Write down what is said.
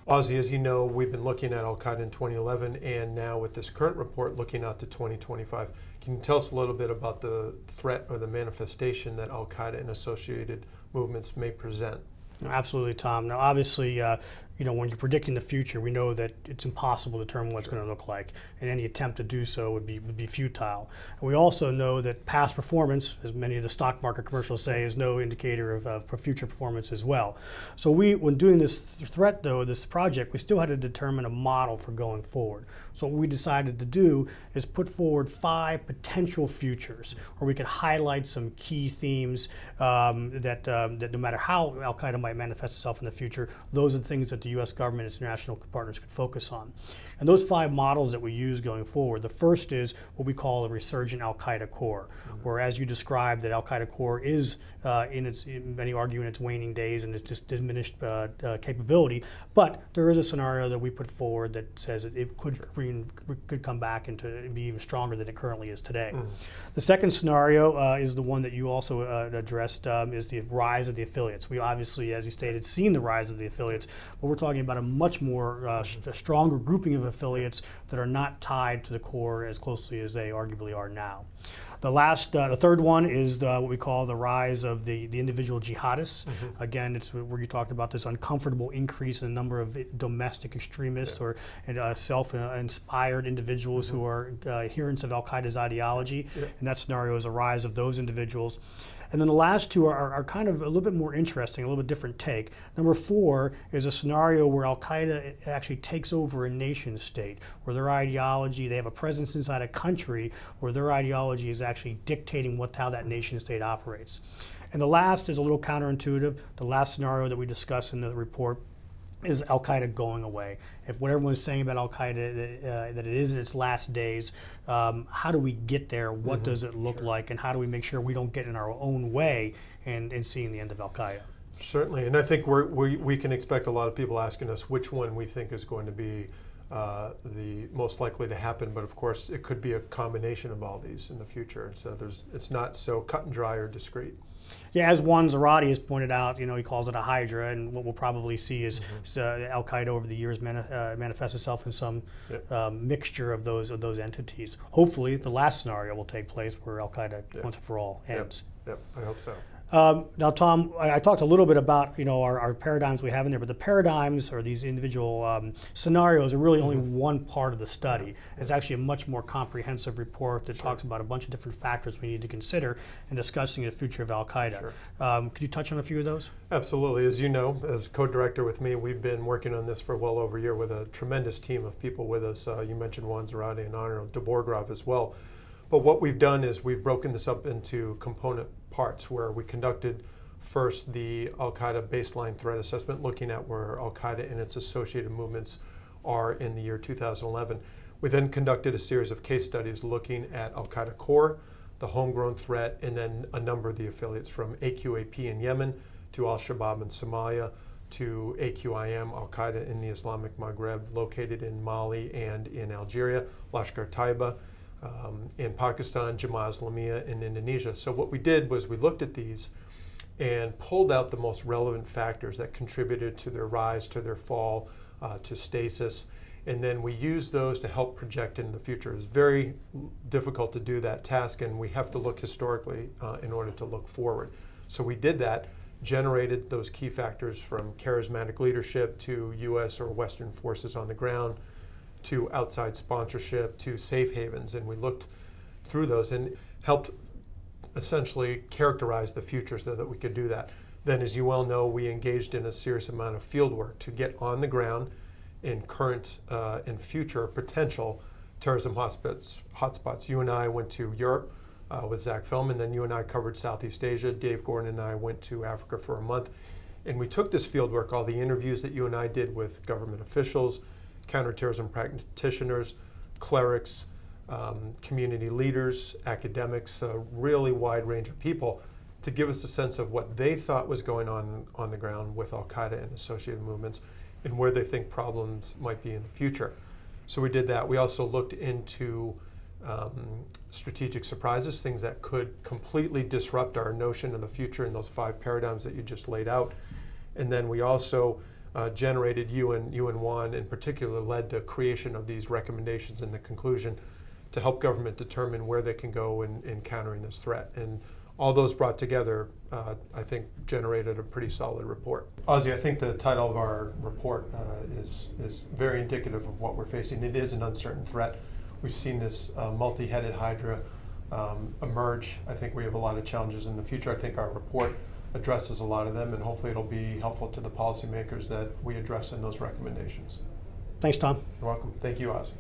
Ozzie, as you know, we've been looking at Al-Qaeda in 2011, and now with this current report looking out to 2025. Can you tell us a little bit about the threat or the manifestation that Al-Qaeda and associated movements may present? Absolutely, Tom. Now, obviously, when you're predicting the future, we know that it's impossible to determine what it's going to look like, and any attempt to do so would be futile. And we also know that past performance, as many of the stock market commercials say, is no indicator of future performance as well. So when doing this threat, though, this project, we still had to determine a model for going forward. So what we decided to do is put forward 5 potential futures, where we could highlight some key themes that no matter how Al-Qaeda might manifest itself in the future, those are the things that the U.S. government and its international partners could focus on. And those 5 models that we use going forward, the first is what we call a resurgent Al-Qaeda core, where, as you described, that Al-Qaeda core is, many argue, in its waning days and its just diminished capability. But there is a scenario that we put forward that says it could come back and be even stronger than it currently is today. The second scenario is the one that you also addressed, is the rise of the affiliates. We obviously, as you stated, seen the rise of the affiliates, but we're talking about a much more stronger grouping of affiliates that are not tied to the core as closely as they arguably are now. The third one is what we call the rise of the individual jihadists. Again, it's where you talked about this uncomfortable increase in the number of domestic extremists or self-inspired individuals who are adherents of Al-Qaeda's ideology. And that scenario is a rise of those individuals. And then the last 2 are kind of a little bit more interesting, a little bit different take. Number 4 is a scenario where Al-Qaeda actually takes over a nation state, where their ideology, they have a presence inside a country where their ideology is actually dictating how that nation state operates. And the last is a little counterintuitive. The last scenario that we discuss in the report is Al-Qaeda going away. If what everyone's saying about Al-Qaeda, that it is in its last days, how do we get there? What does it look like? And how do we make sure we don't get in our own way in seeing the end of Al-Qaeda? Certainly, and I think we can expect a lot of people asking us which one we think is going to be the most likely to happen, but of course it could be a combination of all these in the future. So it's not so cut and dry or discrete. Yeah, as Juan Zarate has pointed out, he calls it a hydra, and what we'll probably see is Al-Qaeda over the years manifest itself in some mixture of those entities. Hopefully, the last scenario will take place where Al-Qaeda once and for all ends. Yep, I hope so. Now, Tom, I talked a little bit about our paradigms we have in there, but the paradigms or these individual scenarios are really only one part of the study. It's actually a much more comprehensive report that talks about a bunch of different factors we need to consider in discussing the future of Al-Qaeda. Could you touch on a few of those? Absolutely. As you know, as co-director with me, we've been working on this for well over a year with a tremendous team of people with us. You mentioned Juan Zarate and Arnold Dubogrov as well. But what we've done is we've broken this up into component parts, where we conducted first the Al-Qaeda baseline threat assessment, looking at where Al-Qaeda and its associated movements are in the year 2011. We then conducted a series of case studies looking at Al-Qaeda core, the homegrown threat, and then a number of the affiliates, from AQAP in Yemen to Al-Shabaab in Somalia to AQIM, Al-Qaeda in the Islamic Maghreb, located in Mali and in Algeria, Lashkar-Taiba in Pakistan, Jemaah Islamiyah in Indonesia. So what we did was we looked at these and pulled out the most relevant factors that contributed to their rise, to their fall, to stasis, and then we used those to help project into the future. It's very difficult to do that task, and we have to look historically in order to look forward. So we did that, generated those key factors from charismatic leadership to U.S. or Western forces on the ground, to outside sponsorship, to safe havens, and we looked through those and helped essentially characterize the future so that we could do that. Then, as you well know, we engaged in a serious amount of field work to get on the ground in current and future potential terrorism hotspots. You and I went to Europe with Zach Film, and then you and I covered Southeast Asia. Dave Gordon and I went to Africa for a month, and we took this field work, all the interviews that you and I did with government officials, counterterrorism practitioners, clerics, community leaders, academics, a really wide range of people, to give us a sense of what they thought was going on the ground with Al-Qaeda and associated movements, and where they think problems might be in the future. So we did that. We also looked into strategic surprises, things that could completely disrupt our notion of the future in those 5 paradigms that you just laid out. And then we also generated, you and Juan in particular led the creation of these recommendations and the conclusion to help government determine where they can go in countering this threat. And all those brought together, I think, generated a pretty solid report. Ozzie, I think the title of our report is very indicative of what we're facing. It is an uncertain threat. We've seen this multi-headed hydra emerge. I think we have a lot of challenges in the future. I think our report addresses a lot of them, and hopefully it'll be helpful to the policymakers that we address in those recommendations. Thanks, Tom. You're welcome. Thank you, Ozzie.